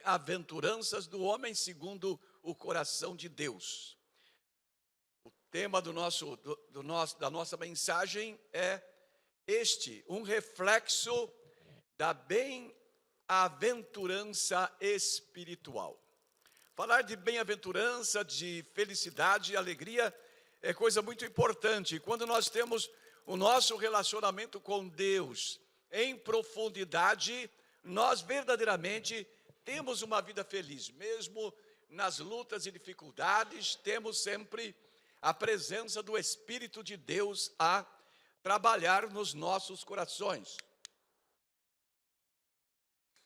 bem-aventuranças do homem segundo o coração de Deus. O tema da nossa mensagem é um reflexo da bem-aventurança espiritual. Falar de bem-aventurança, de felicidade e alegria é coisa muito importante. Quando nós temos o nosso relacionamento com Deus em profundidade, nós verdadeiramente temos uma vida feliz. Mesmo nas lutas e dificuldades, temos sempre a presença do Espírito de Deus a trabalhar nos nossos corações.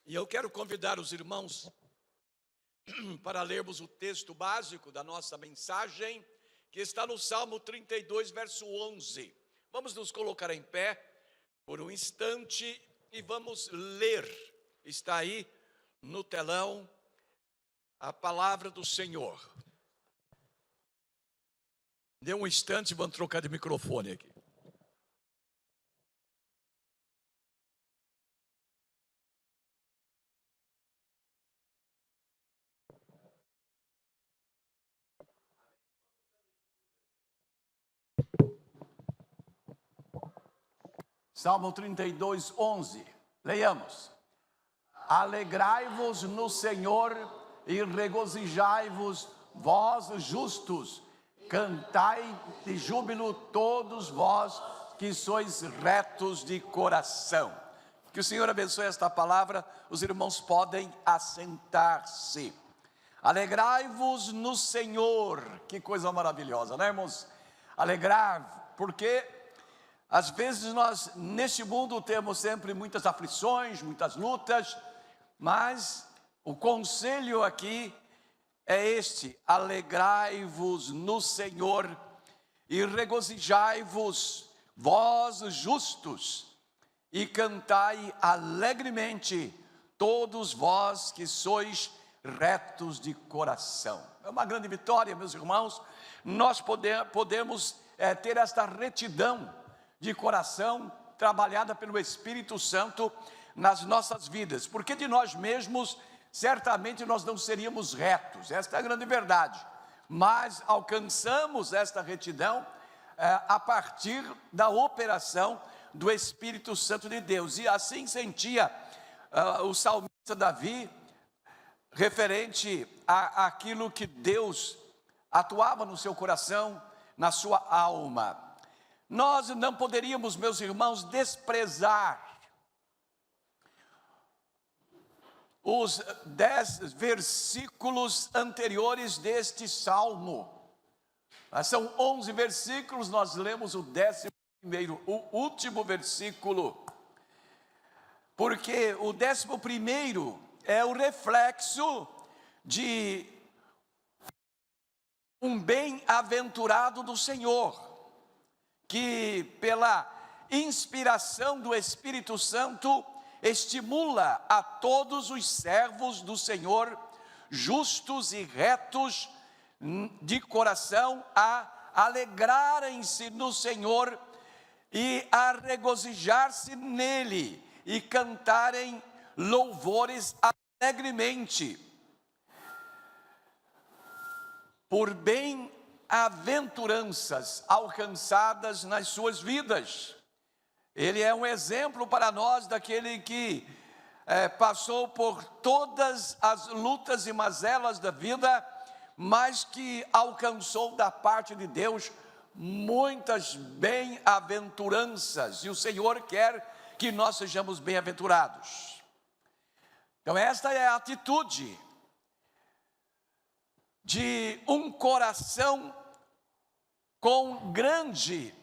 E eu quero convidar os irmãos para lermos o texto básico da nossa mensagem, que está no Salmo 32, verso 11. Vamos nos colocar em pé por um instante e vamos ler. Está aí no telão a palavra do Senhor. Dê um instante, vamos trocar de microfone aqui. Salmo 32, 11. Leiamos. Alegrai-vos no Senhor e regozijai-vos, vós justos. Cantai de júbilo todos vós que sois retos de coração. Que o Senhor abençoe esta palavra. Os irmãos podem assentar-se. Alegrai-vos no Senhor. Que coisa maravilhosa, né, irmãos? Alegrar, porque às vezes nós, neste mundo, temos sempre muitas aflições, muitas lutas, mas o conselho aqui é este: alegrai-vos no Senhor e regozijai-vos, vós justos, e cantai alegremente, todos vós que sois retos de coração. É uma grande vitória, meus irmãos, nós podemos ter esta retidão de coração, trabalhada pelo Espírito Santo nas nossas vidas, porque de nós mesmos, certamente nós não seríamos retos, esta é a grande verdade, mas alcançamos esta retidão a partir da operação do Espírito Santo de Deus, e assim sentia o salmista Davi, referente àquilo que Deus atuava no seu coração, na sua alma. Nós não poderíamos, meus irmãos, desprezar os 10 versículos anteriores deste salmo. São 11 versículos, nós lemos o 11º, o último versículo, porque o 11º é o reflexo de um bem-aventurado do Senhor, que pela inspiração do Espírito Santo estimula a todos os servos do Senhor, justos e retos de coração, a alegrarem-se no Senhor e a regozijar-se nele e cantarem louvores alegremente, por bem-aventuranças alcançadas nas suas vidas. Ele é um exemplo para nós daquele que passou por todas as lutas e mazelas da vida, mas que alcançou da parte de Deus muitas bem-aventuranças, e o Senhor quer que nós sejamos bem-aventurados. Então esta é a atitude de um coração com grande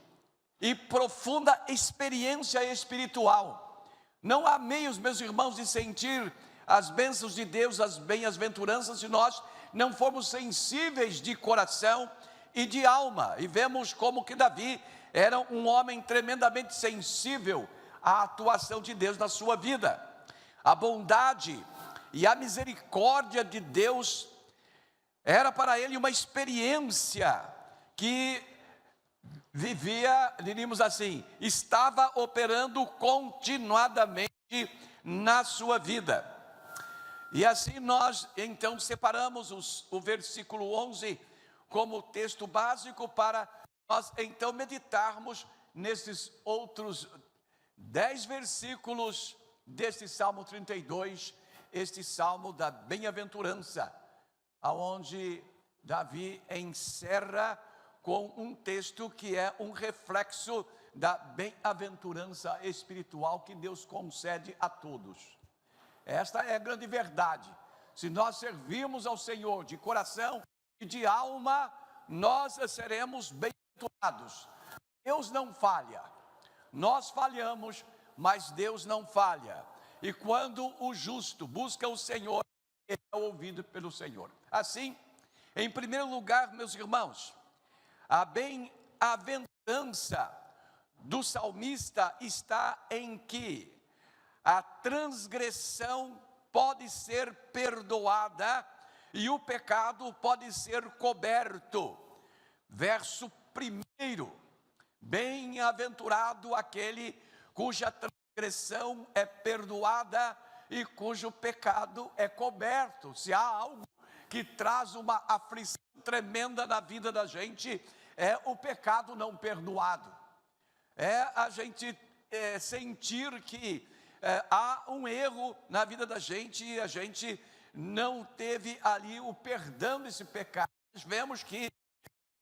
e profunda experiência espiritual. Não há meios, meus irmãos, de sentir as bênçãos de Deus, as bem-aventuranças, se nós não formos sensíveis de coração e de alma. E vemos como que Davi era um homem tremendamente sensível à atuação de Deus na sua vida. A bondade e a misericórdia de Deus era para ele uma experiência que vivia, diríamos assim, estava operando continuadamente na sua vida. E assim nós então separamos o versículo 11 como texto básico para nós então meditarmos nesses outros 10 versículos deste Salmo 32, este Salmo da bem-aventurança, aonde Davi encerra com um texto que é um reflexo da bem-aventurança espiritual que Deus concede a todos. Esta é a grande verdade. Se nós servirmos ao Senhor de coração e de alma, nós seremos bem-aventurados. Deus não falha. Nós falhamos, mas Deus não falha. E quando o justo busca o Senhor, ele é ouvido pelo Senhor. Assim, em primeiro lugar, meus irmãos, a bem-aventurança do salmista está em que a transgressão pode ser perdoada e o pecado pode ser coberto. Verso 1: bem-aventurado aquele cuja transgressão é perdoada e cujo pecado é coberto. Se há algo que traz uma aflição tremenda na vida da gente, é o pecado não perdoado. É a gente sentir que há um erro na vida da gente e a gente não teve ali o perdão desse pecado. Nós vemos que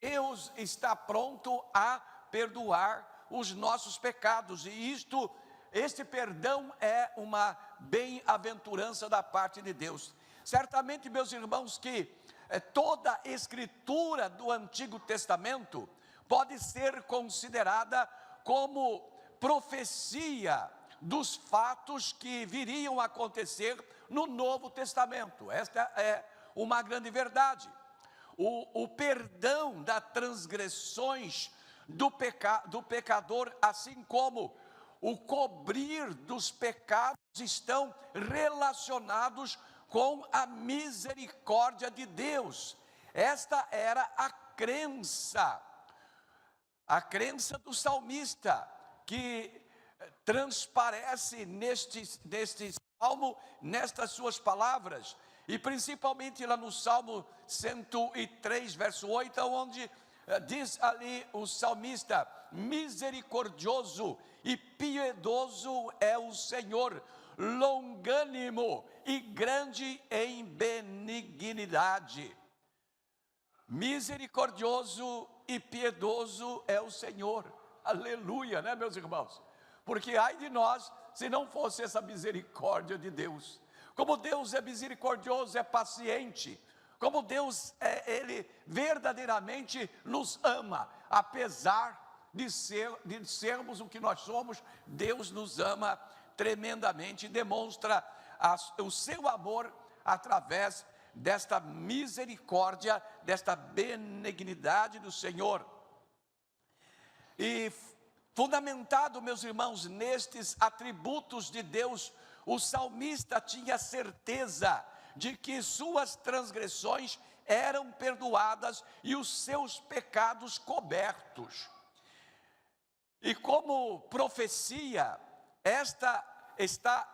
Deus está pronto a perdoar os nossos pecados, e este perdão é uma bem-aventurança da parte de Deus. Certamente, meus irmãos, que toda a escritura do Antigo Testamento pode ser considerada como profecia dos fatos que viriam a acontecer no Novo Testamento. Esta é uma grande verdade. O perdão das transgressões do pecador, assim como o cobrir dos pecados, estão relacionados com a misericórdia de Deus. Esta era a crença do salmista, que transparece neste salmo, nestas suas palavras, e principalmente lá no Salmo 103, verso 8, onde diz ali o salmista: misericordioso e piedoso é o Senhor, longânimo e grande em benignidade. Misericordioso e piedoso é o Senhor. Aleluia, né, meus irmãos? Porque ai de nós se não fosse essa misericórdia de Deus. Como Deus é misericordioso, é paciente, como Deus Ele verdadeiramente nos ama, apesar de sermos o que nós somos. Deus nos ama tremendamente e demonstra o seu amor através desta misericórdia, desta benignidade do Senhor. E fundamentado, meus irmãos, nestes atributos de Deus, o salmista tinha certeza de que suas transgressões eram perdoadas e os seus pecados cobertos. E como profecia, esta está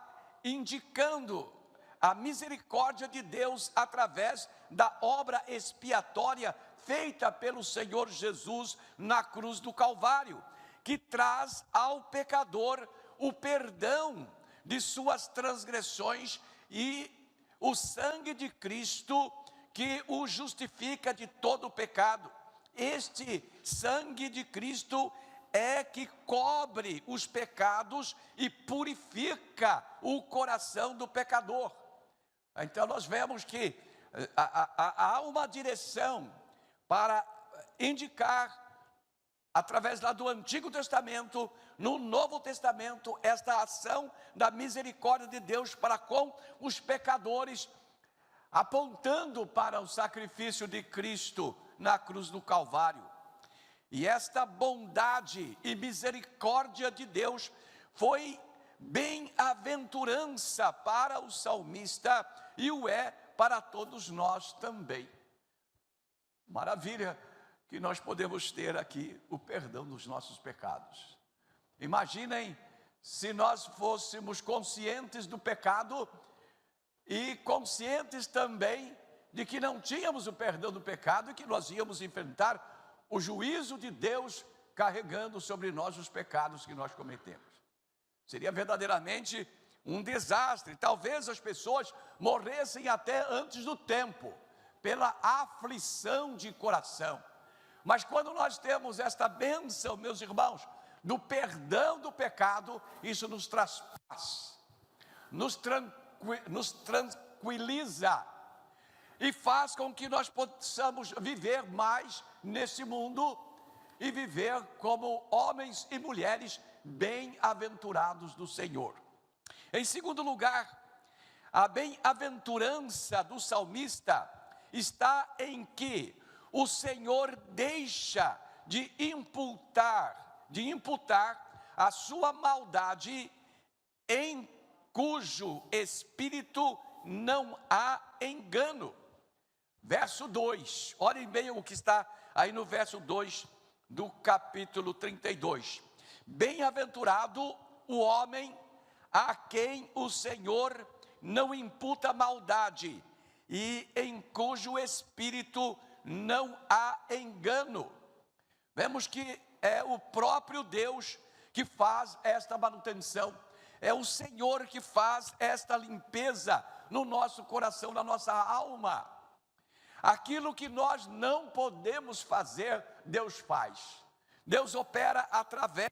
indicando a misericórdia de Deus através da obra expiatória feita pelo Senhor Jesus na cruz do Calvário, que traz ao pecador o perdão de suas transgressões e o sangue de Cristo que o justifica de todo o pecado. Este sangue de Cristo é que cobre os pecados e purifica o coração do pecador. Então nós vemos que há uma direção para indicar, através lá do Antigo Testamento, no Novo Testamento, esta ação da misericórdia de Deus para com os pecadores, apontando para o sacrifício de Cristo na cruz do Calvário. E esta bondade e misericórdia de Deus foi bem-aventurança para o salmista e o é para todos nós também. Maravilha que nós podemos ter aqui o perdão dos nossos pecados. Imaginem se nós fôssemos conscientes do pecado e conscientes também de que não tínhamos o perdão do pecado e que nós íamos enfrentar o juízo de Deus carregando sobre nós os pecados que nós cometemos. Seria verdadeiramente um desastre. Talvez as pessoas morressem até antes do tempo, pela aflição de coração. Mas quando nós temos esta bênção, meus irmãos, do perdão do pecado, isso nos traz paz, nos tranquiliza e faz com que nós possamos viver mais nesse mundo e viver como homens e mulheres bem-aventurados do Senhor. Em segundo lugar, a bem-aventurança do salmista está em que o Senhor deixa de imputar a sua maldade, em cujo espírito não há engano. Verso 2, olhem bem o que está aí no verso 2 do capítulo 32. Bem-aventurado o homem a quem o Senhor não imputa maldade e em cujo espírito não há engano. Vemos que é o próprio Deus que faz esta manutenção, é o Senhor que faz esta limpeza no nosso coração, na nossa alma. Aquilo que nós não podemos fazer, Deus faz. Deus opera através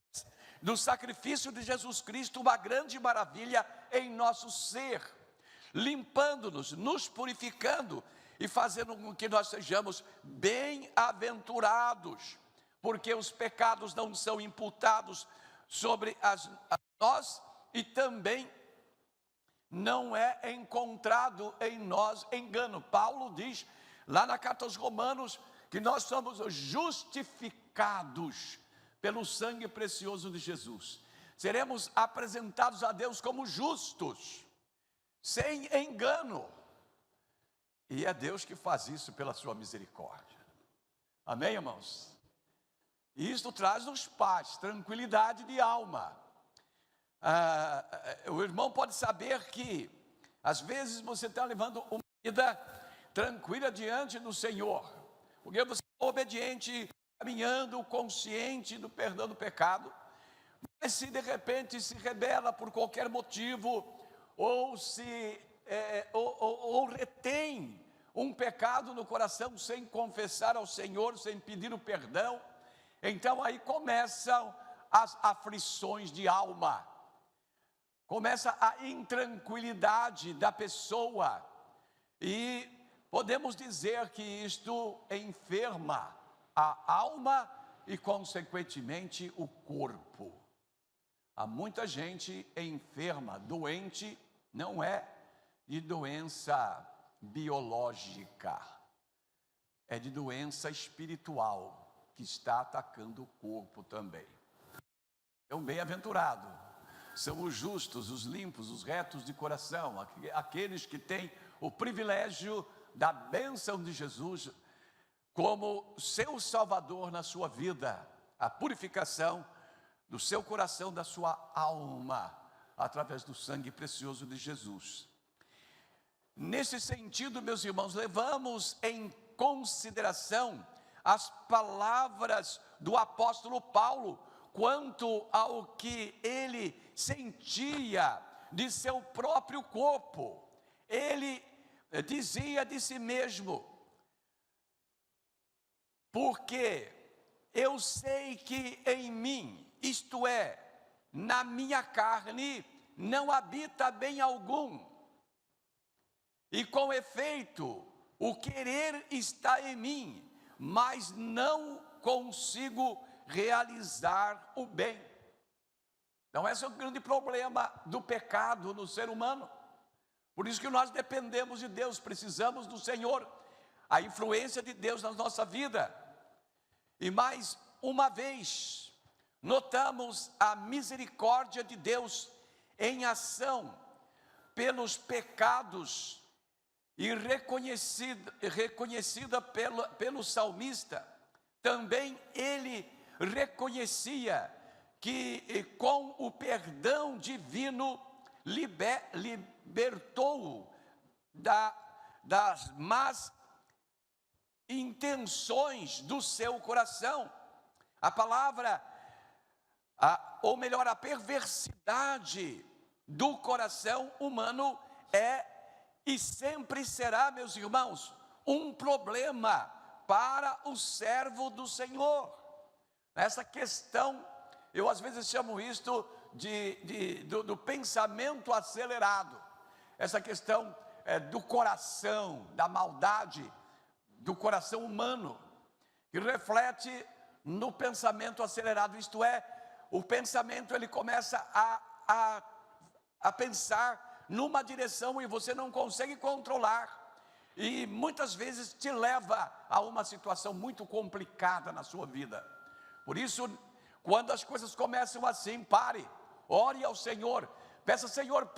do sacrifício de Jesus Cristo, uma grande maravilha em nosso ser, limpando-nos, nos purificando e fazendo com que nós sejamos bem-aventurados, porque os pecados não são imputados sobre a nós e também não é encontrado em nós engano. Paulo diz lá na carta aos Romanos que nós somos justificados pelo sangue precioso de Jesus. Seremos apresentados a Deus como justos, sem engano. E é Deus que faz isso pela sua misericórdia. Amém, irmãos? E isto traz-nos paz, tranquilidade de alma. O irmão pode saber que às vezes você está levando uma vida tranquila diante do Senhor, porque você é obediente, caminhando, consciente do perdão do pecado. Mas se de repente se rebela por qualquer motivo, ou retém um pecado no coração sem confessar ao Senhor, sem pedir o perdão, então aí começam as aflições de alma, começa a intranquilidade da pessoa, e podemos dizer que isto enferma a alma e consequentemente o corpo. Há muita gente enferma, doente, não é de doença biológica, é de doença espiritual, que está atacando o corpo também. Então, bem-aventurado são os justos, os limpos, os retos de coração, aqueles que têm o privilégio da bênção de Jesus como seu Salvador na sua vida, a purificação do seu coração, da sua alma, através do sangue precioso de Jesus. Nesse sentido, meus irmãos, levamos em consideração as palavras do apóstolo Paulo quanto ao que ele sentia de seu próprio corpo. Ele dizia de si mesmo: porque eu sei que em mim, isto é, na minha carne, não habita bem algum. E com efeito, o querer está em mim, mas não consigo realizar o bem. Então esse é o grande problema do pecado no ser humano. Por isso que nós dependemos de Deus, precisamos do Senhor, a influência de Deus na nossa vida. E mais uma vez, notamos a misericórdia de Deus em ação pelos pecados e reconhecida pelo salmista. Também ele reconhecia que com o perdão divino libertou-o das más intenções do seu coração. A palavra, ou melhor, a perversidade do coração humano é e sempre será, meus irmãos, um problema para o servo do Senhor. Essa questão, eu às vezes chamo isto do pensamento acelerado. Essa questão do coração, da maldade do coração humano, que reflete no pensamento acelerado. Isto é, o pensamento ele começa a pensar numa direção e você não consegue controlar. E muitas vezes te leva a uma situação muito complicada na sua vida. Por isso, quando as coisas começam assim, pare, ore ao Senhor, peça: Senhor,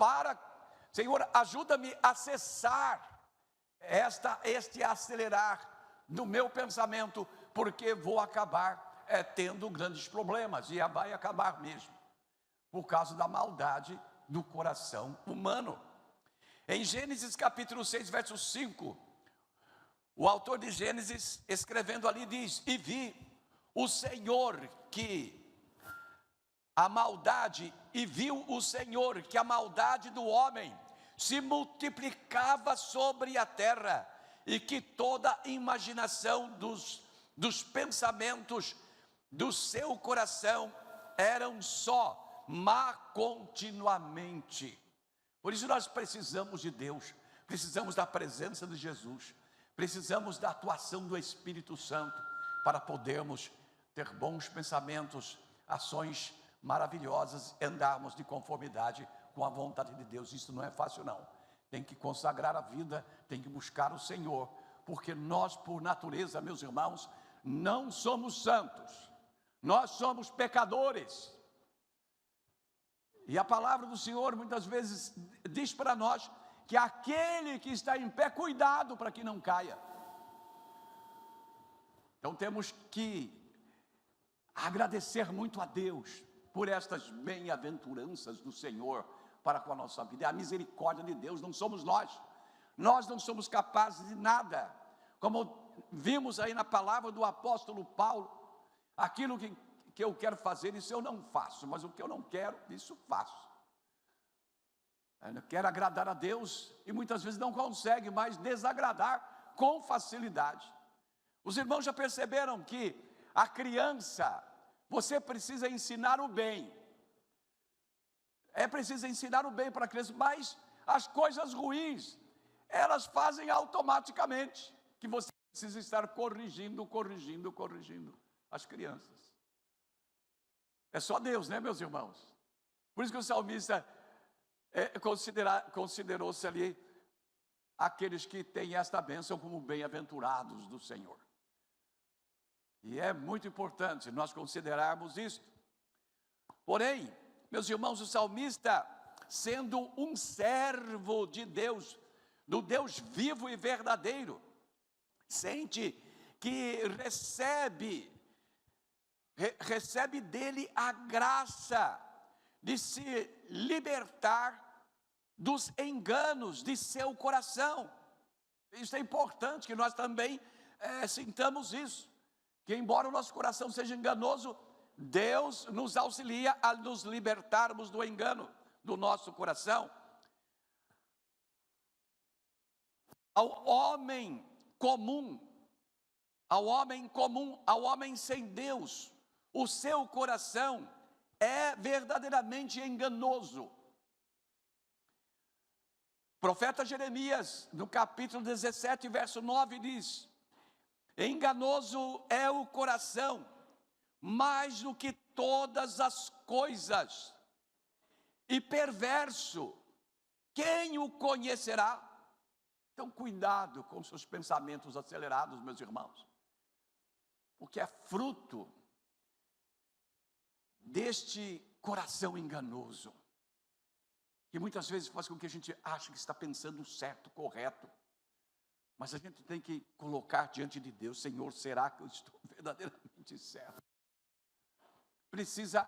Senhor, ajuda-me a cessar este acelerar do meu pensamento, porque vou acabar tendo grandes problemas, e vai acabar mesmo, por causa da maldade do coração humano. Em Gênesis capítulo 6, verso 5, o autor de Gênesis, escrevendo ali, diz: e vi o Senhor que a maldade, e viu o Senhor que a maldade do homem se multiplicava sobre a terra, e que toda imaginação dos pensamentos do seu coração eram só má continuamente. Por isso nós precisamos de Deus, precisamos da presença de Jesus, precisamos da atuação do Espírito Santo para podermos ter bons pensamentos, ações maravilhosas, andarmos de conformidade com a vontade de Deus. Isso não é fácil não, tem que consagrar a vida, tem que buscar o Senhor, porque nós por natureza, meus irmãos, não somos santos, nós somos pecadores. E a palavra do Senhor muitas vezes diz para nós que aquele que está em pé, cuidado para que não caia. Então temos que agradecer muito a Deus por estas bem-aventuranças do Senhor para com a nossa vida. É a misericórdia de Deus, não somos nós não somos capazes de nada. Como vimos aí na palavra do apóstolo Paulo, aquilo que eu quero fazer, isso eu não faço, mas o que eu não quero, isso faço. Eu quero agradar a Deus e muitas vezes não consegue mais desagradar com facilidade. Os irmãos já perceberam que a criança, você precisa ensinar o bem. É preciso ensinar o bem para a criança, mas as coisas ruins, elas fazem automaticamente, que você precisa estar corrigindo as crianças. É só Deus, né, meus irmãos? Por isso que o salmista considerou-se ali aqueles que têm esta bênção como bem-aventurados do Senhor. E é muito importante nós considerarmos isto. Porém, meus irmãos, o salmista, sendo um servo de Deus, do Deus vivo e verdadeiro, sente que recebe dele a graça de se libertar dos enganos de seu coração. Isso é importante que nós também sintamos isso, que embora o nosso coração seja enganoso, Deus nos auxilia a nos libertarmos do engano do nosso coração. Ao homem comum, ao homem sem Deus, o seu coração é verdadeiramente enganoso. O profeta Jeremias, no capítulo 17, verso 9, diz: enganoso é o coração, mais do que todas as coisas, e perverso, quem o conhecerá? Então, cuidado com seus pensamentos acelerados, meus irmãos, porque é fruto deste coração enganoso, que muitas vezes faz com que a gente ache que está pensando certo, correto, mas a gente tem que colocar diante de Deus: Senhor, será que eu estou verdadeiramente certo? Precisa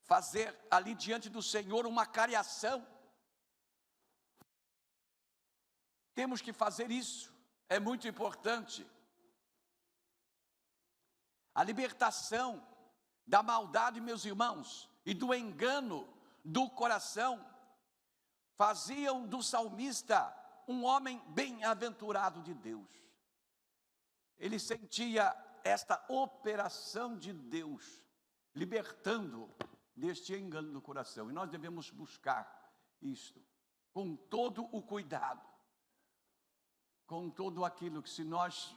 fazer ali diante do Senhor uma cariação. temos que fazer isso, é muito importante. A libertação da maldade, meus irmãos, e do engano do coração, faziam do salmista um homem bem-aventurado de Deus. Ele sentia esta operação de Deus, libertando deste engano do coração. E nós devemos buscar isto, com todo o cuidado, com tudo aquilo que, se nós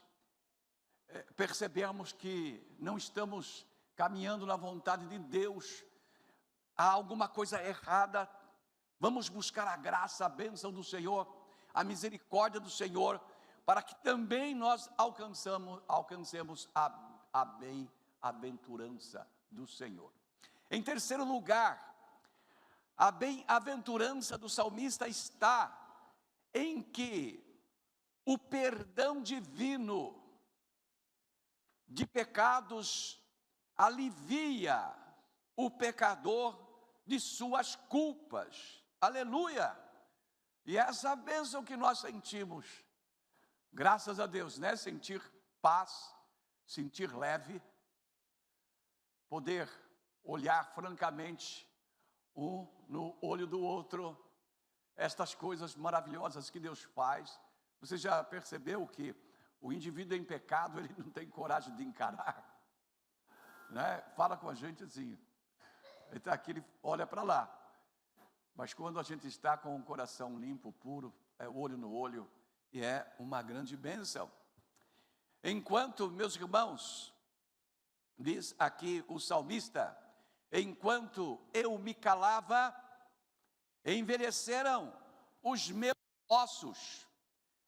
percebermos que não estamos caminhando na vontade de Deus, há alguma coisa errada, vamos buscar a graça, a bênção do Senhor, a misericórdia do Senhor, para que também nós alcancemos a bem-aventurança do Senhor. Em terceiro lugar, a bem-aventurança do salmista está em que o perdão divino de pecados alivia o pecador de suas culpas. Aleluia! E essa bênção que nós sentimos, graças a Deus, né? Sentir paz, sentir leve, poder olhar francamente um no olho do outro, estas coisas maravilhosas que Deus faz. Você já percebeu que o indivíduo em pecado, ele não tem coragem de encarar, né? Fala com a gente assim, ele está aqui, ele olha para lá. Mas quando a gente está com o coração limpo, puro, é olho no olho, e é uma grande bênção. Enquanto, meus irmãos, diz aqui o salmista, enquanto eu me calava, envelheceram os meus ossos,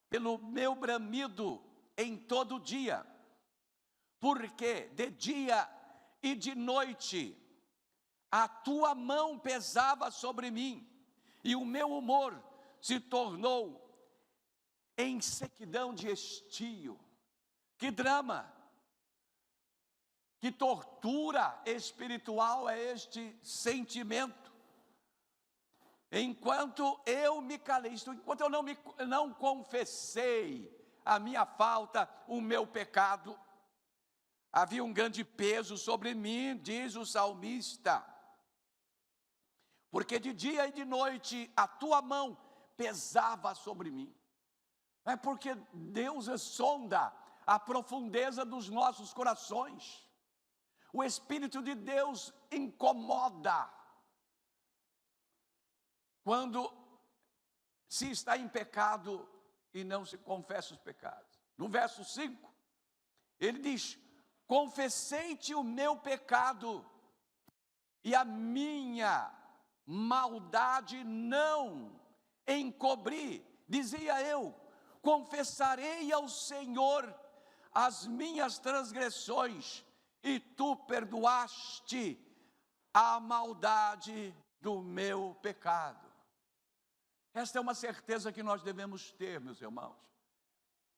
pelo meu bramido em todo dia, porque de dia e de noite a tua mão pesava sobre mim, e o meu humor se tornou em sequidão de estio. Que drama, que tortura espiritual é este sentimento. Enquanto eu me calei, enquanto eu não confessei a minha falta, o meu pecado, havia um grande peso sobre mim, diz o salmista. Porque de dia e de noite a tua mão pesava sobre mim. É porque Deus sonda a profundeza dos nossos corações. O Espírito de Deus incomoda quando se está em pecado e não se confessa os pecados. No verso 5, ele diz: confessei-te o meu pecado e a minha maldade não encobri. Dizia eu: confessarei ao Senhor as minhas transgressões, e tu perdoaste a maldade do meu pecado. Esta é uma certeza que nós devemos ter, meus irmãos,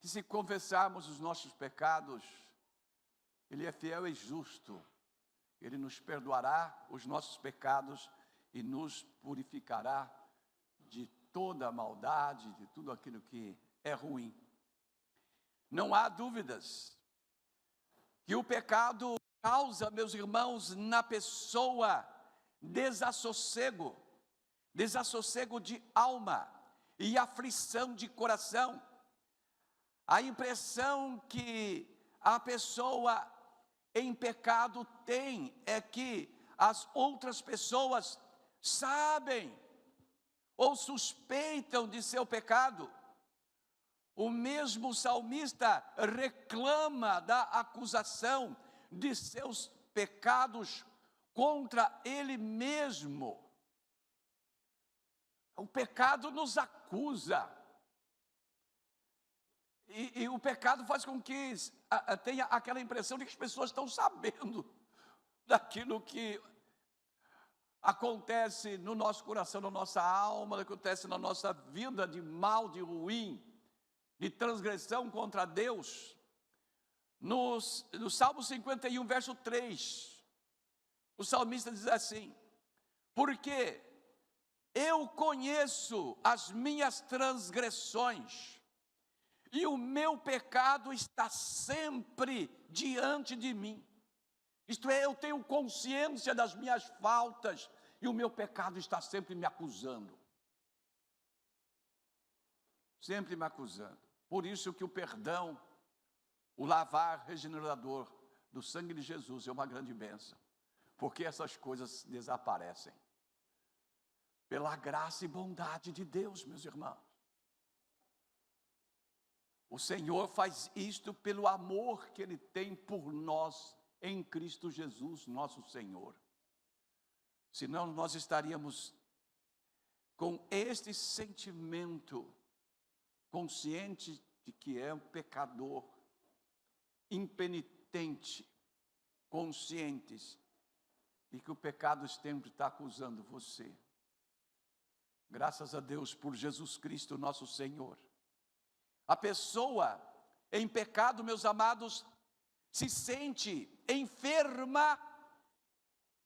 que se confessarmos os nossos pecados, Ele é fiel e justo, Ele nos perdoará os nossos pecados e nos purificará de toda a maldade, de tudo aquilo que é ruim. Não há dúvidas que o pecado causa, meus irmãos, na pessoa desassossego de alma e aflição de coração. A impressão que a pessoa em pecado tem é que as outras pessoas sabem ou suspeitam de seu pecado. O mesmo salmista reclama da acusação de seus pecados contra ele mesmo. O pecado nos acusa. E o pecado faz com que tenha aquela impressão de que as pessoas estão sabendo daquilo que acontece no nosso coração, na nossa alma, acontece na nossa vida de mal, de ruim, de transgressão contra Deus. No Salmo 51, verso 3, o salmista diz assim: porque eu conheço as minhas transgressões, e o meu pecado está sempre diante de mim. Isto é, eu tenho consciência das minhas faltas, e o meu pecado está sempre me acusando. Sempre me acusando. Por isso que o perdão, o lavar regenerador do sangue de Jesus é uma grande bênção. Porque essas coisas desaparecem. Pela graça e bondade de Deus, meus irmãos. O Senhor faz isto pelo amor que Ele tem por nós em Cristo Jesus, nosso Senhor. Senão nós estaríamos com este sentimento, consciente de que é um pecador, impenitente, conscientes de que o pecado sempre está acusando você. Graças a Deus por Jesus Cristo, nosso Senhor. A pessoa em pecado, meus amados, se sente enferma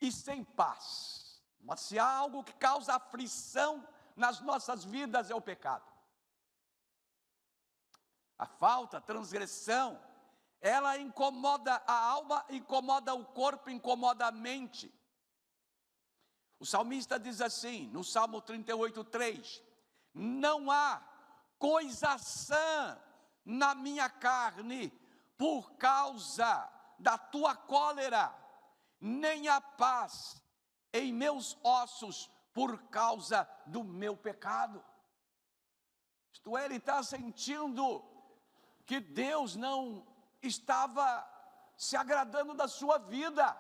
e sem paz. Mas se há algo que causa aflição nas nossas vidas, é o pecado. A falta, a transgressão, ela incomoda a alma, incomoda o corpo, incomoda a mente. O salmista diz assim, no Salmo 38:3, não há coisa sã na minha carne, por causa da tua cólera, nem há paz em meus ossos, por causa do meu pecado. Isto é, ele está sentindo que Deus não estava se agradando da sua vida,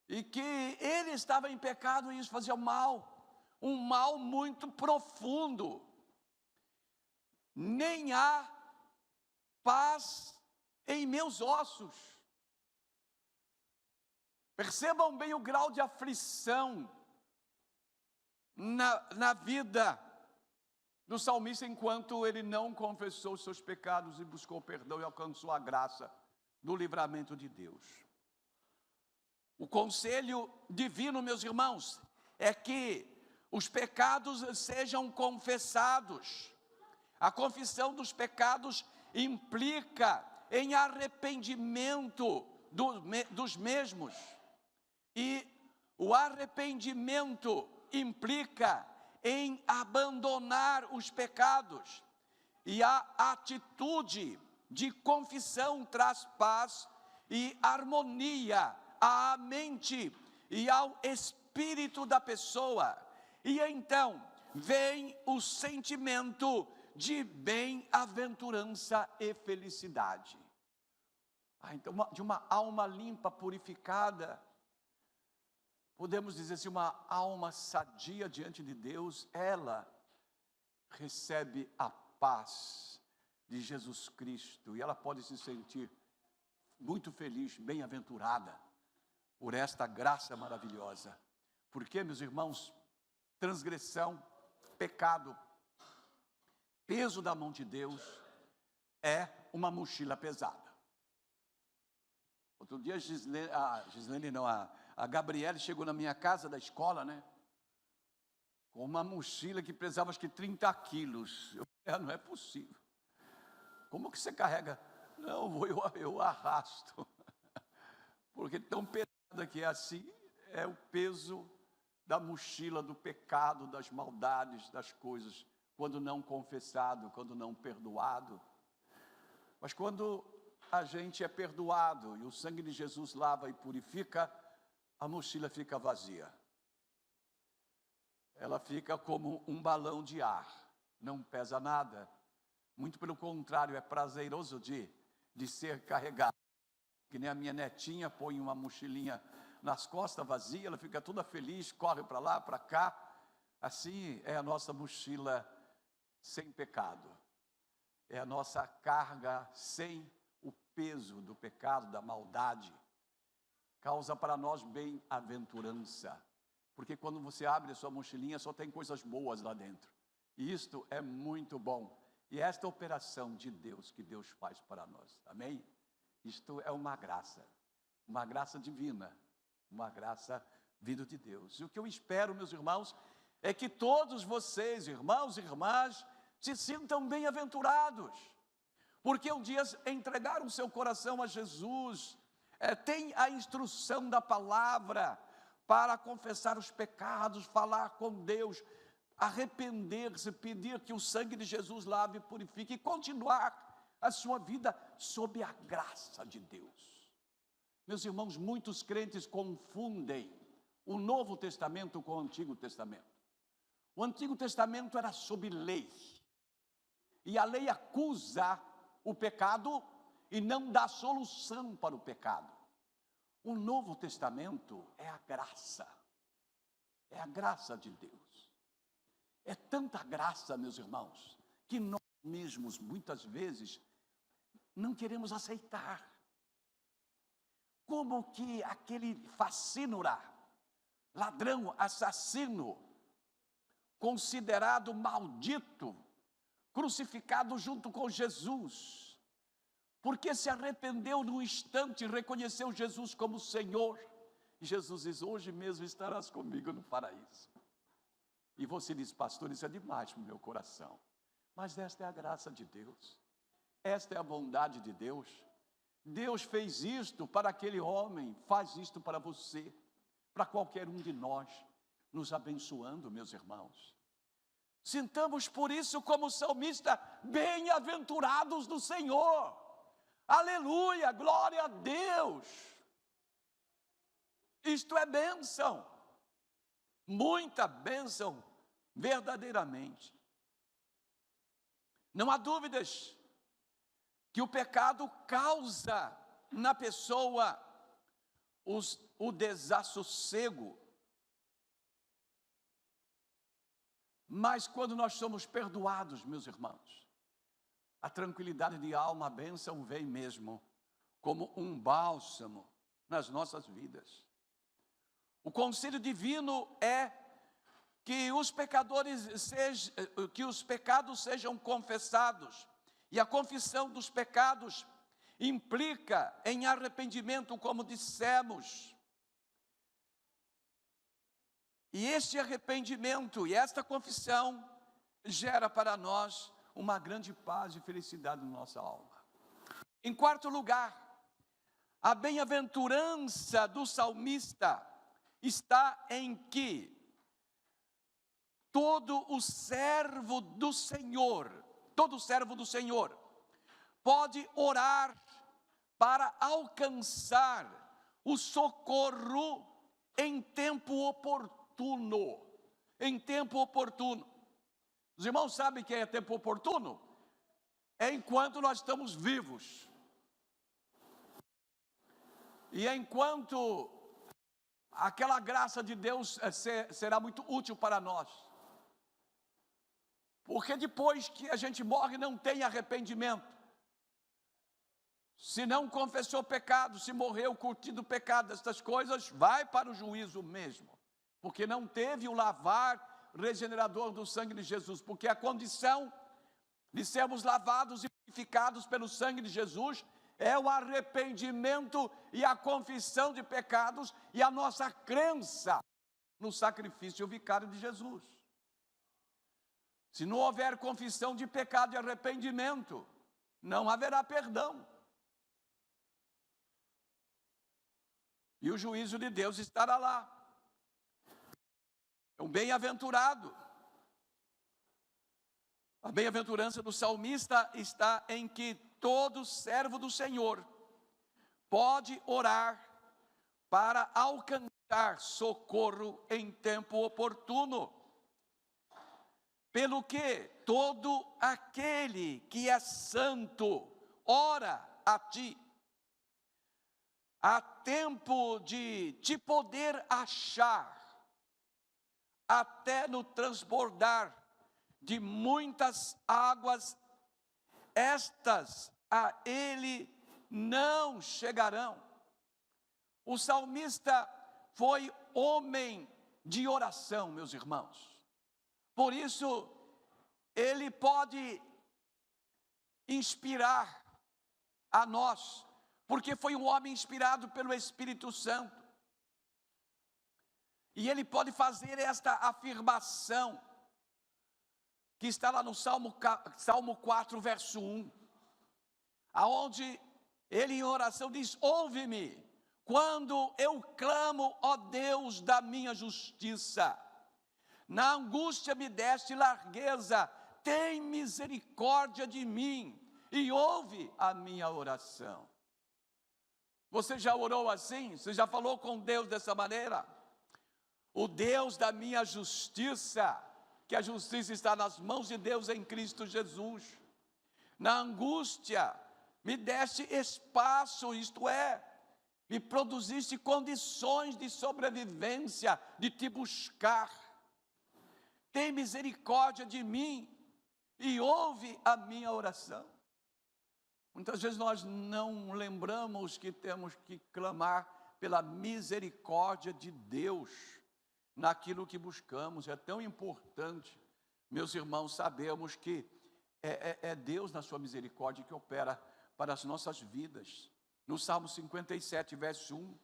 e que ele estava em pecado e isso fazia mal, um mal muito profundo. Nem há paz em meus ossos. Percebam bem o grau de aflição na vida do salmista, enquanto ele não confessou os seus pecados e buscou perdão e alcançou a graça do livramento de Deus. O conselho divino, meus irmãos, é que os pecados sejam confessados. A confissão dos pecados implica em arrependimento dos mesmos. E o arrependimento implica em abandonar os pecados. E a atitude de confissão traz paz e harmonia à mente e ao espírito da pessoa. E então vem o sentimento de bem-aventurança e felicidade. Então, de uma alma limpa, purificada, podemos dizer assim, uma alma sadia diante de Deus, ela recebe a paz de Jesus Cristo, e ela pode se sentir muito feliz, bem-aventurada, por esta graça maravilhosa. Porque, meus irmãos, transgressão, pecado, peso da mão de Deus, é uma mochila pesada. Outro dia a Gabriele chegou na minha casa da escola, né? Com uma mochila que pesava acho que 30 quilos. Não é possível. Como que você carrega? Não, eu arrasto. Porque tão pesada que é assim, é o peso da mochila do pecado, das maldades, das coisas, quando não confessado, quando não perdoado. Mas quando a gente é perdoado e o sangue de Jesus lava e purifica, a mochila fica vazia. Ela fica como um balão de ar, não pesa nada. Muito pelo contrário, é prazeroso de ser carregado. Que nem a minha netinha põe uma mochilinha nas costas vazia, ela fica toda feliz, corre para lá, para cá. Assim é a nossa mochila sem pecado. É a nossa carga sem o peso do pecado, da maldade. Causa para nós bem-aventurança. Porque quando você abre a sua mochilinha, só tem coisas boas lá dentro. E isto é muito bom. E esta operação de Deus, que Deus faz para nós. Amém? Isto é uma graça divina, uma graça vinda de Deus. E o que eu espero, meus irmãos, é que todos vocês, irmãos e irmãs, se sintam bem-aventurados, porque um dia entregaram seu coração a Jesus, tem a instrução da palavra para confessar os pecados, falar com Deus, arrepender-se, pedir que o sangue de Jesus lave e purifique e continuar a sua vida sob a graça de Deus. Meus irmãos, muitos crentes confundem o Novo Testamento com o Antigo Testamento. O Antigo Testamento era sob lei, e a lei acusa o pecado e não dá solução para o pecado. O Novo Testamento é a graça de Deus. É tanta graça, meus irmãos, que nós mesmos, muitas vezes, não queremos aceitar. Como que aquele facínora, ladrão, assassino, considerado maldito, crucificado junto com Jesus, porque se arrependeu num instante e reconheceu Jesus como Senhor. E Jesus diz: hoje mesmo estarás comigo no paraíso. E você diz: pastor, isso é demais para o meu coração. Mas esta é a graça de Deus, esta é a bondade de Deus. Deus fez isto para aquele homem, faz isto para você, para qualquer um de nós, nos abençoando, meus irmãos. Sintamos por isso, como salmista, bem-aventurados do Senhor. Aleluia, glória a Deus. Isto é bênção, muita bênção, verdadeiramente. Não há dúvidas que o pecado causa na pessoa o desassossego. Mas quando nós somos perdoados, meus irmãos, a tranquilidade de alma, a bênção vem mesmo como um bálsamo nas nossas vidas. O conselho divino é que os pecados sejam confessados. E a confissão dos pecados implica em arrependimento, como dissemos. E este arrependimento e esta confissão gera para nós uma grande paz e felicidade na nossa alma. Em quarto lugar, a bem-aventurança do salmista está em que todo servo do Senhor pode orar para alcançar o socorro em tempo oportuno. Em tempo oportuno. Os irmãos sabem que é tempo oportuno? É enquanto nós estamos vivos. E enquanto aquela graça de Deus será muito útil para nós. Porque depois que a gente morre não tem arrependimento. Se não confessou pecado, se morreu curtindo o pecado, estas coisas, vai para o juízo mesmo. Porque não teve o lavar regenerador do sangue de Jesus. Porque a condição de sermos lavados e purificados pelo sangue de Jesus é o arrependimento e a confissão de pecados e a nossa crença no sacrifício vicário de Jesus. Se não houver confissão de pecado e arrependimento, não haverá perdão. E o juízo de Deus estará lá. É um bem-aventurado. A bem-aventurança do salmista está em que todo servo do Senhor pode orar para alcançar socorro em tempo oportuno. Pelo que todo aquele que é santo ora a ti. Há tempo de te poder achar até no transbordar de muitas águas, estas a ele não chegarão. O salmista foi homem de oração, meus irmãos. Por isso, ele pode inspirar a nós, porque foi um homem inspirado pelo Espírito Santo. E ele pode fazer esta afirmação: que está lá no Salmo 4, verso 1, aonde ele em oração diz: ouve-me quando eu clamo, ó Deus da minha justiça. Na angústia me deste largueza, tem misericórdia de mim e ouve a minha oração. Você já orou assim? Você já falou com Deus dessa maneira? O Deus da minha justiça, que a justiça está nas mãos de Deus em Cristo Jesus. Na angústia me deste espaço, isto é, me produziste condições de sobrevivência, de te buscar. Tem misericórdia de mim e ouve a minha oração. Muitas vezes nós não lembramos que temos que clamar pela misericórdia de Deus naquilo que buscamos. É tão importante, meus irmãos, sabemos que é Deus na sua misericórdia que opera para as nossas vidas. No Salmo 57, verso 1,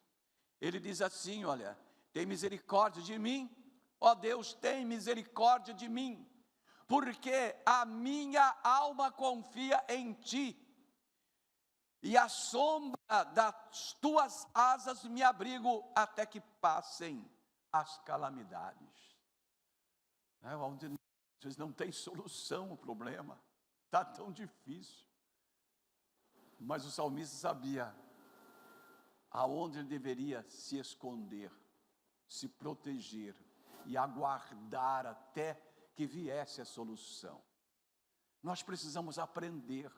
ele diz assim, olha: tem misericórdia de mim, ó Deus, tem misericórdia de mim, porque a minha alma confia em ti, e à sombra das tuas asas me abrigo até que passem as calamidades. Onde às vezes não tem solução o problema, está tão difícil. Mas o salmista sabia aonde ele deveria se esconder, se proteger e aguardar até que viesse a solução. Nós precisamos aprender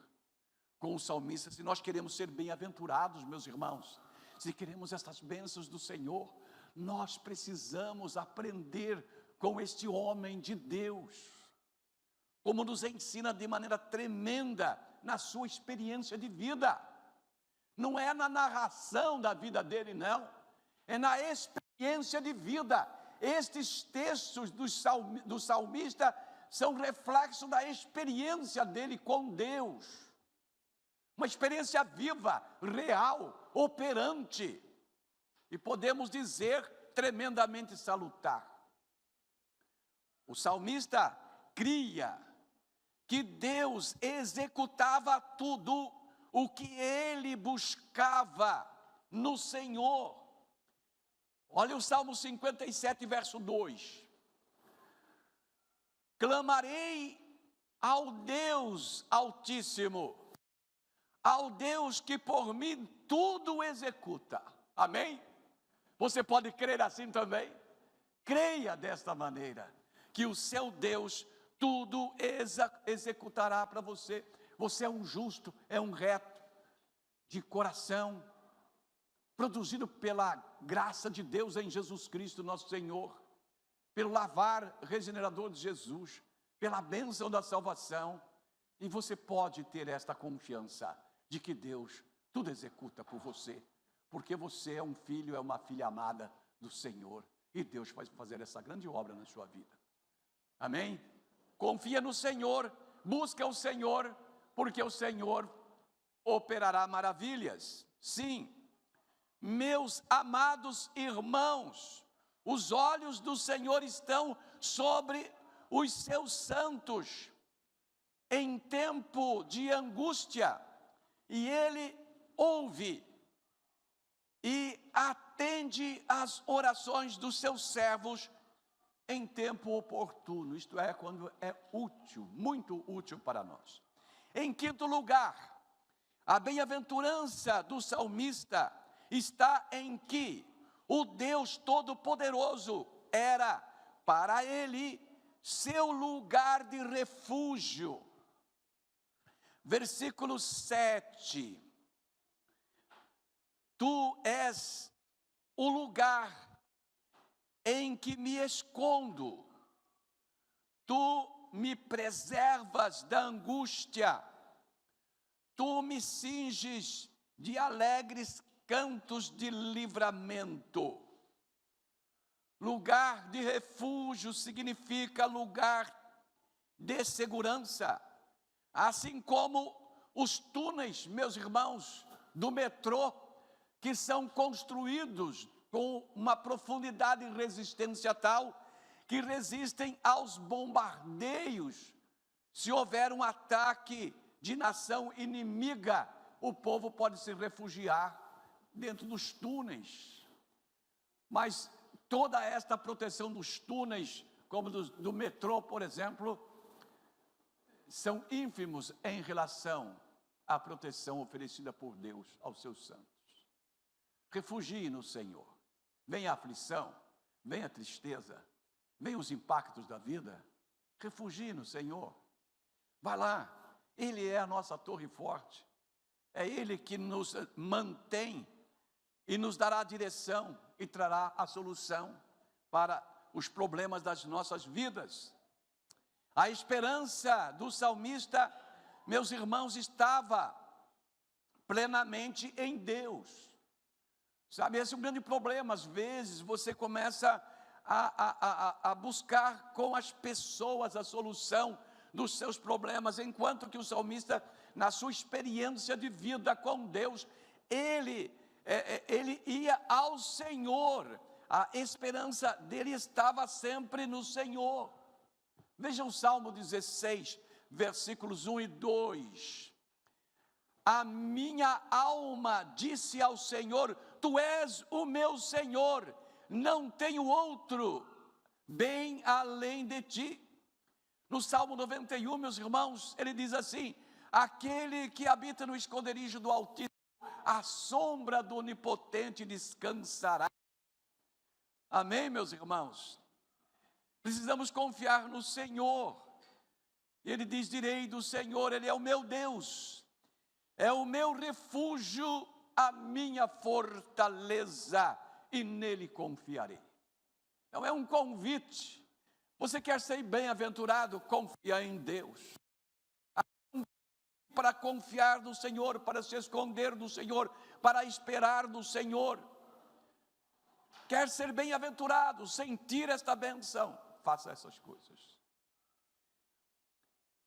com o salmista, se nós queremos ser bem-aventurados, meus irmãos, se queremos estas bênçãos do Senhor, nós precisamos aprender com este homem de Deus, como nos ensina de maneira tremenda na sua experiência de vida. Não é na narração da vida dele, não, é na experiência de vida. Estes textos do salmista são reflexo da experiência dele com Deus. Uma experiência viva, real, operante. E podemos dizer tremendamente salutar. O salmista cria que Deus executava tudo o que ele buscava no Senhor. Olha o Salmo 57, verso 2. Clamarei ao Deus Altíssimo, ao Deus que por mim tudo executa. Amém? Você pode crer assim também? Creia desta maneira, que o seu Deus tudo executará para você. Você é um justo, é um reto, de coração, produzido pela graça de Deus em Jesus Cristo, nosso Senhor, pelo lavar regenerador de Jesus, pela bênção da salvação. E você pode ter esta confiança de que Deus tudo executa por você, porque você é um filho, é uma filha amada do Senhor, e Deus vai fazer essa grande obra na sua vida. Amém? Confia no Senhor, busca o Senhor, porque o Senhor operará maravilhas. Sim, meus amados irmãos, os olhos do Senhor estão sobre os seus santos em tempo de angústia, e Ele ouve e atende às orações dos seus servos em tempo oportuno, isto é, quando é útil, muito útil para nós. Em quinto lugar, a bem-aventurança do salmista está em que o Deus Todo-Poderoso era para ele seu lugar de refúgio. Versículo 7. Tu és o lugar em que me escondo, tu me preservas da angústia, tu me cinges de alegres cantos de livramento. Lugar de refúgio significa lugar de segurança, assim como os túneis, meus irmãos, do metrô, que são construídos com uma profundidade e resistência tal, que resistem aos bombardeios Se houver um ataque de nação inimiga, o povo pode se refugiar dentro dos túneis. Mas toda esta proteção dos túneis, como do metrô, por exemplo, são ínfimos em relação à proteção oferecida por Deus aos seus santos. Refugie no Senhor. Vem a aflição, vem a tristeza, vem os impactos da vida. Refugie no Senhor. Vai lá, Ele é a nossa torre forte. É Ele que nos mantém e nos dará a direção e trará a solução para os problemas das nossas vidas. A esperança do salmista, meus irmãos, estava plenamente em Deus. Sabe, esse é um grande problema. Às vezes você começa a buscar com as pessoas a solução dos seus problemas, enquanto que o salmista, na sua experiência de vida com Deus, ele ia ao Senhor. A esperança dele estava sempre no Senhor. Veja o Salmo 16, versículos 1 e 2. A minha alma disse ao Senhor: Tu és o meu Senhor, não tenho outro bem além de ti. No Salmo 91, meus irmãos, ele diz assim: aquele que habita no esconderijo do Altíssimo, à sombra do Onipotente descansará. Amém, meus irmãos? Precisamos confiar no Senhor. Ele diz: direi do Senhor, Ele é o meu Deus, é o meu refúgio, a minha fortaleza, e nele confiarei. Então é um convite. Você quer ser bem-aventurado? Confia em Deus. Para confiar no Senhor, para se esconder do Senhor, para esperar no Senhor. Quer ser bem-aventurado, sentir esta bênção? Faça essas coisas.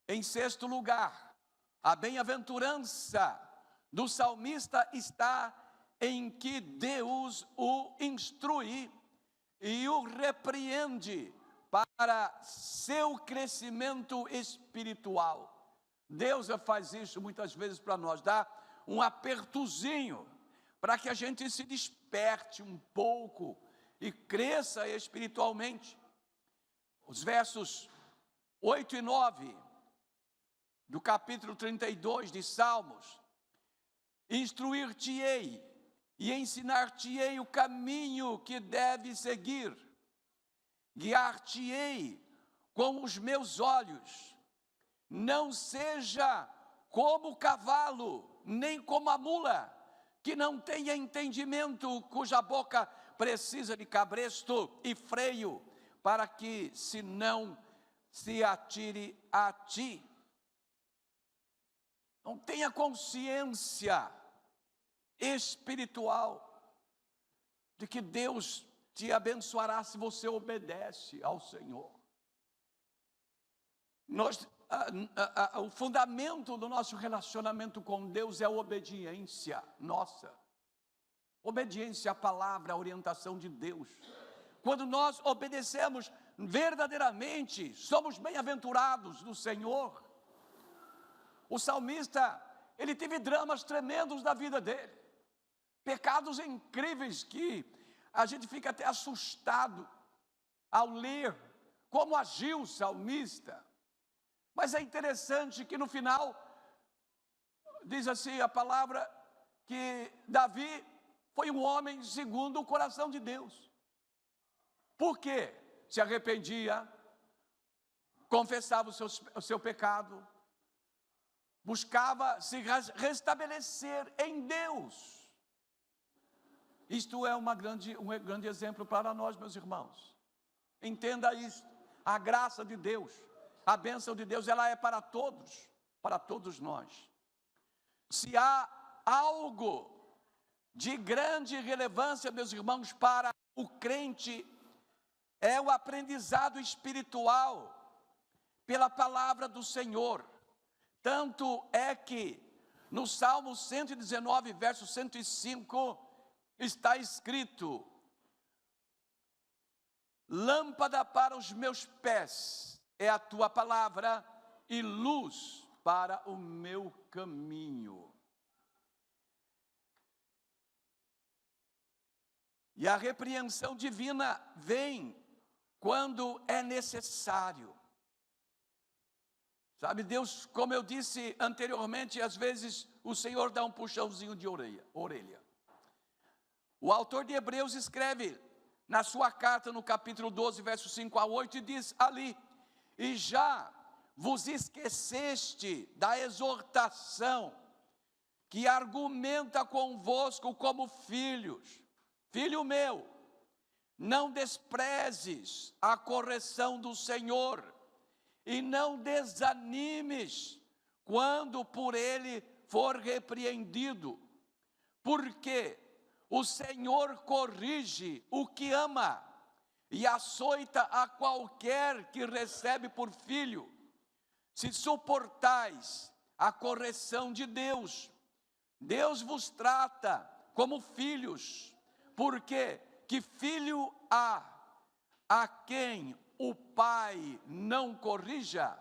Em sexto lugar, a bem-aventurança do salmista está em que Deus o instrui e o repreende para seu crescimento espiritual. Deus faz isso muitas vezes para nós, dá um apertozinho para que a gente se desperte um pouco e cresça espiritualmente. Os versos 8 e 9 do capítulo 32 de Salmos: instruir-te-ei e ensinar-te-ei o caminho que deve seguir, guiar-te-ei com os meus olhos, não seja como o cavalo, nem como a mula, que não tenha entendimento, cuja boca precisa de cabresto e freio, para que se não se atire a ti. Não tenha consciência espiritual de que Deus te abençoará se você obedece ao Senhor. O fundamento do nosso relacionamento com Deus é a obediência nossa. Obediência à palavra, à orientação de Deus. Quando nós obedecemos verdadeiramente, somos bem-aventurados do Senhor. O salmista, ele teve dramas tremendos na vida dele. Pecados incríveis que a gente fica até assustado ao ler como agiu o salmista. Mas é interessante que no final, diz assim a palavra, que Davi foi um homem segundo o coração de Deus. Por quê? Se arrependia, confessava o seu pecado, buscava se restabelecer em Deus. Isto é um grande exemplo para nós, meus irmãos. Entenda isso. A graça de Deus, a bênção de Deus, ela é para todos nós. Se há algo de grande relevância, meus irmãos, para o crente, é o aprendizado espiritual pela palavra do Senhor. Tanto é que no Salmo 119, verso 105, está escrito: lâmpada para os meus pés é a tua palavra e luz para o meu caminho. E a repreensão divina vem quando é necessário. Sabe, Deus, como eu disse anteriormente, às vezes o Senhor dá um puxãozinho de orelha. O autor de Hebreus escreve na sua carta, no capítulo 12, versos 5 a 8, e diz ali: e já vos esqueceste da exortação que argumenta convosco como filhos. Filho meu, não desprezes a correção do Senhor, e não desanimes quando por ele for repreendido, porque o Senhor corrige o que ama e açoita a qualquer que recebe por filho. Se suportais a correção de Deus, Deus vos trata como filhos, porque que filho há a quem o pai não corrija?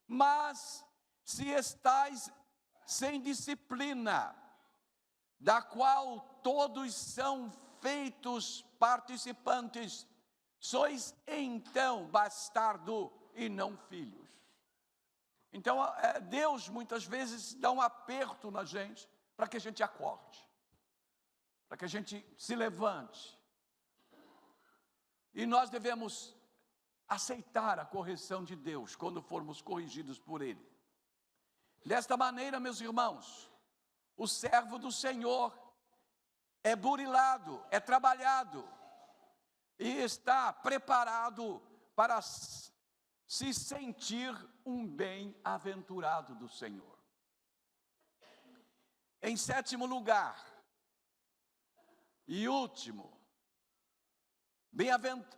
Mas se estais sem disciplina, da qual todos são feitos participantes, sois então bastardo e não filhos. Então Deus muitas vezes dá um aperto na gente para que a gente acorde, para que a gente se levante. E nós devemos aceitar a correção de Deus quando formos corrigidos por Ele. Desta maneira, meus irmãos, o servo do Senhor é burilado, é trabalhado e está preparado para se sentir um bem-aventurado do Senhor. Em sétimo lugar e último,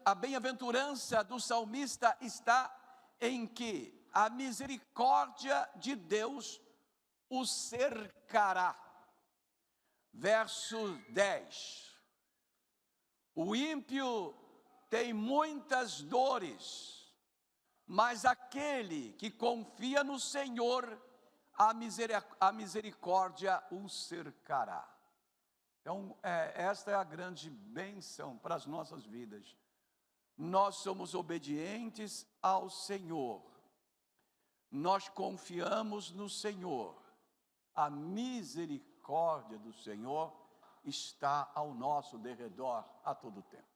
a bem-aventurança do salmista está em que a misericórdia de Deus o cercará. Verso 10. O ímpio tem muitas dores, mas aquele que confia no Senhor, a misericórdia o cercará. Então, esta é a grande bênção para as nossas vidas. Nós somos obedientes ao Senhor. Nós confiamos no Senhor. A misericórdia do Senhor está ao nosso derredor a todo tempo.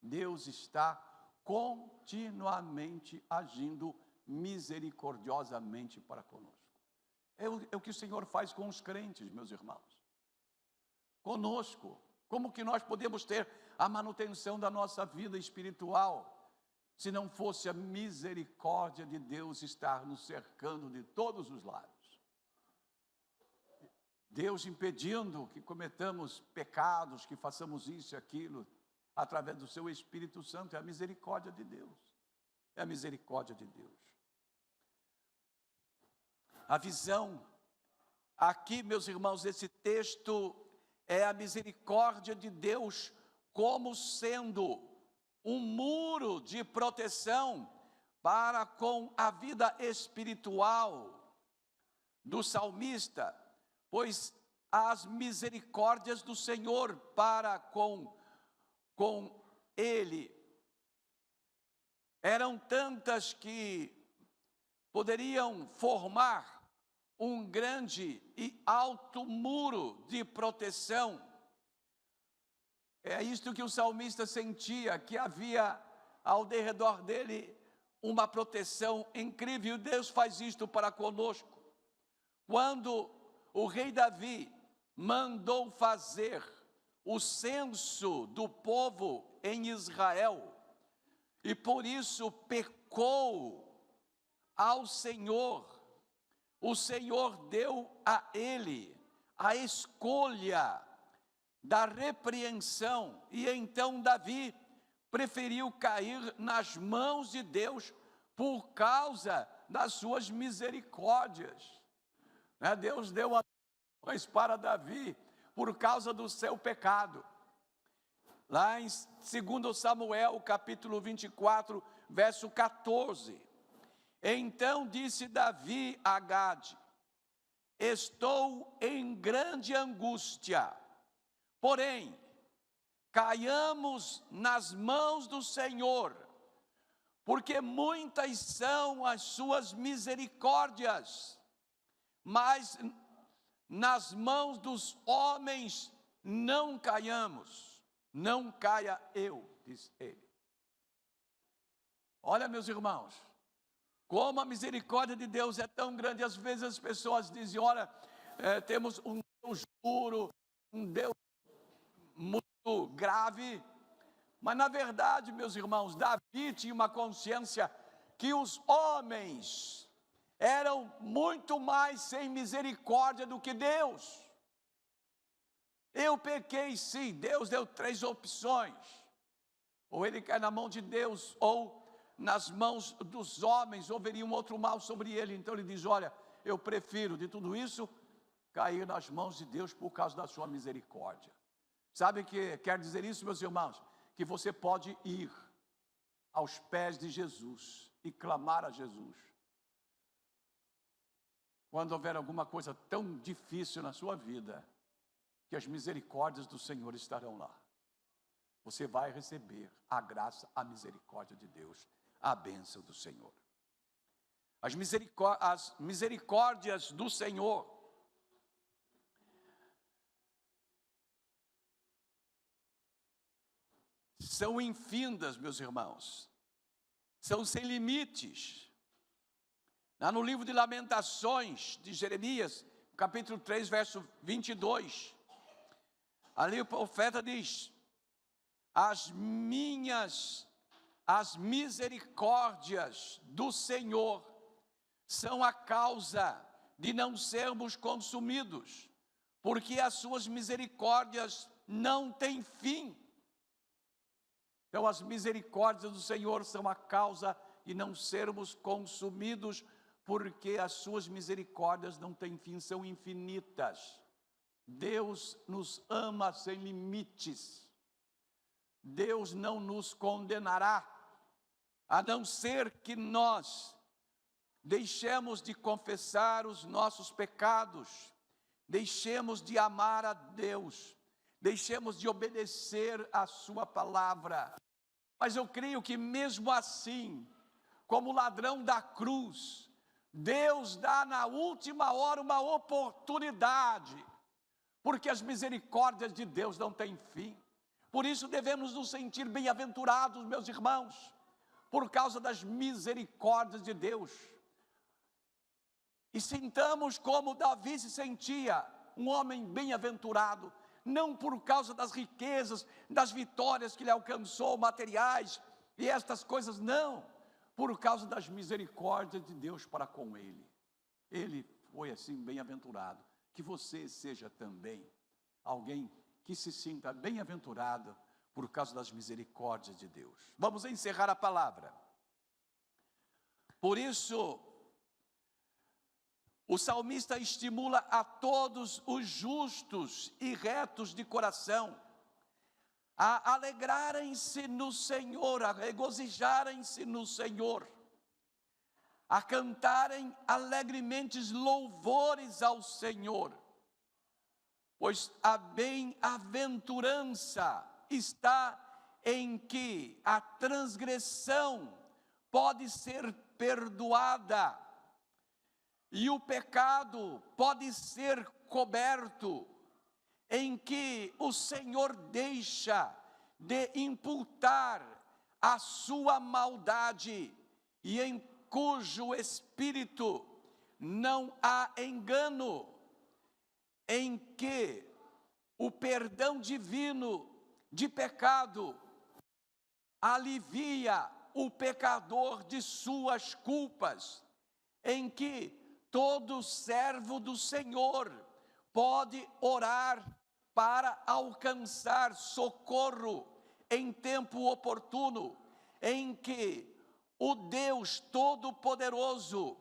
Deus está continuamente agindo misericordiosamente para conosco. É o que o Senhor faz com os crentes, meus irmãos. Conosco. Como que nós podemos ter a manutenção da nossa vida espiritual se não fosse a misericórdia de Deus estar nos cercando de todos os lados? Deus impedindo que cometamos pecados, que façamos isso e aquilo, através do seu Espírito Santo, é a misericórdia de Deus. É a misericórdia de Deus. A visão aqui, meus irmãos, desse texto é a misericórdia de Deus como sendo um muro de proteção para com a vida espiritual do salmista, pois as misericórdias do Senhor para com ele eram tantas que poderiam formar um grande e alto muro de proteção. É isto que o salmista sentia, que havia ao derredor dele uma proteção incrível. Deus faz isto para conosco. Quando o rei Davi mandou fazer o censo do povo em Israel, e por isso pecou ao Senhor, o Senhor deu a ele a escolha da repreensão, e então Davi preferiu cair nas mãos de Deus por causa das suas misericórdias. Deus deu mas para Davi por causa do seu pecado. Lá em 2 Samuel, capítulo 24, verso 14. Então disse Davi a Gade: estou em grande angústia, porém, caiamos nas mãos do Senhor, porque muitas são as suas misericórdias, mas nas mãos dos homens não caiamos, não caia eu, diz ele. Olha, meus irmãos, como a misericórdia de Deus é tão grande. Às vezes as pessoas dizem: olha, temos um Deus duro, um Deus muito grave. Mas na verdade, meus irmãos, Davi tinha uma consciência que os homens eram muito mais sem misericórdia do que Deus. Eu pequei, sim. Deus deu 3 opções: ou ele cai na mão de Deus, ou nas mãos dos homens, ou veria um outro mal sobre ele. Então ele diz: olha, eu prefiro de tudo isso cair nas mãos de Deus por causa da sua misericórdia. Sabe o que quer dizer isso, meus irmãos? Que você pode ir aos pés de Jesus e clamar a Jesus. Quando houver alguma coisa tão difícil na sua vida, que as misericórdias do Senhor estarão lá. Você vai receber a graça, a misericórdia de Deus, a bênção do Senhor. As misericórdias do Senhor são infindas, meus irmãos, são sem limites. Lá no livro de Lamentações de Jeremias, capítulo 3, verso 22, ali o profeta diz: as misericórdias do Senhor são a causa de não sermos consumidos, porque as suas misericórdias não têm fim. Então as misericórdias do Senhor são a causa de não sermos consumidos, porque as suas misericórdias não têm fim, são infinitas. Deus nos ama sem limites. Deus não nos condenará, a não ser que nós deixemos de confessar os nossos pecados, deixemos de amar a Deus, deixemos de obedecer a sua palavra. Mas eu creio que mesmo assim, como ladrão da cruz, Deus dá na última hora uma oportunidade, porque as misericórdias de Deus não têm fim. Por isso devemos nos sentir bem-aventurados, meus irmãos, por causa das misericórdias de Deus. E sintamos como Davi se sentia, um homem bem-aventurado, não por causa das riquezas, das vitórias que ele alcançou, materiais e estas coisas, não, por causa das misericórdias de Deus para com ele. Ele foi assim bem-aventurado. Que você seja também alguém que se sinta bem-aventurado por causa das misericórdias de Deus. Vamos encerrar a palavra. Por isso, o salmista estimula a todos os justos e retos de coração a alegrarem-se no Senhor, a regozijarem-se no Senhor, a cantarem alegremente louvores ao Senhor, pois a bem-aventurança está em que a transgressão pode ser perdoada e o pecado pode ser coberto, em que o Senhor deixa de imputar a sua maldade e em cujo espírito não há engano, em que o perdão divino de pecado alivia o pecador de suas culpas, em que todo servo do Senhor pode orar para alcançar socorro em tempo oportuno, em que o Deus Todo-Poderoso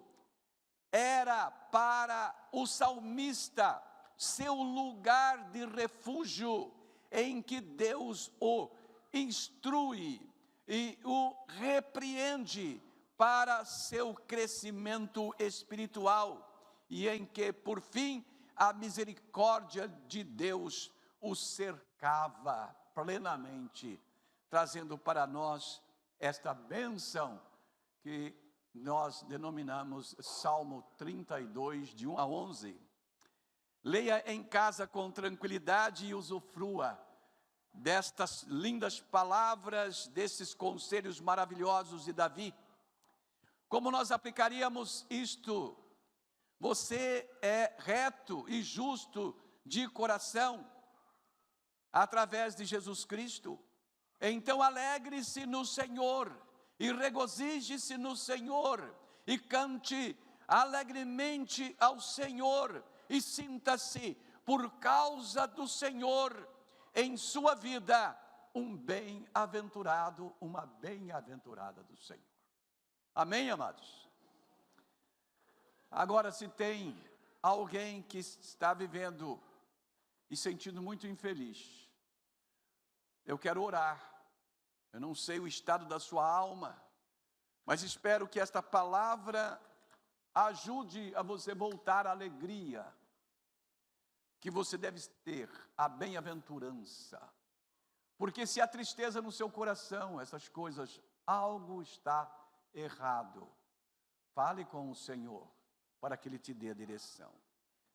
era para o salmista seu lugar de refúgio, em que Deus o instrui e o repreende para seu crescimento espiritual, e em que, por fim, a misericórdia de Deus o cercava plenamente, trazendo para nós esta bênção que nós denominamos Salmo 32, de 1 a 11. Leia em casa com tranquilidade e usufrua destas lindas palavras, desses conselhos maravilhosos de Davi. Como nós aplicaríamos isto? Você é reto e justo de coração através de Jesus Cristo. Então alegre-se no Senhor e regozije-se no Senhor e cante alegremente ao Senhor e sinta-se, por causa do Senhor, em sua vida, um bem-aventurado, uma bem-aventurada do Senhor. Amém, amados? Agora, se tem alguém que está vivendo e sentindo muito infeliz, eu quero orar. Eu não sei o estado da sua alma, mas espero que esta palavra ajude a você voltar à alegria que você deve ter, a bem-aventurança. Porque se há tristeza no seu coração, essas coisas, algo está errado. Fale com o Senhor, para que Ele te dê a direção.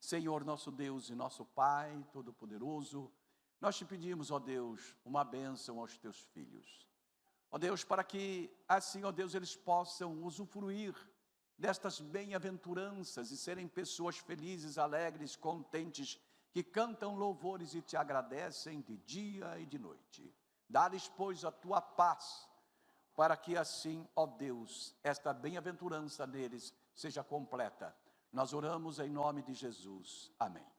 Senhor, nosso Deus e nosso Pai Todo-Poderoso, nós te pedimos, ó Deus, uma bênção aos teus filhos. Ó Deus, para que assim, ó Deus, eles possam usufruir destas bem-aventuranças e serem pessoas felizes, alegres, contentes, que cantam louvores e te agradecem de dia e de noite. Dá-lhes, pois, a tua paz, para que assim, ó Deus, esta bem-aventurança deles seja completa. Nós oramos em nome de Jesus. Amém.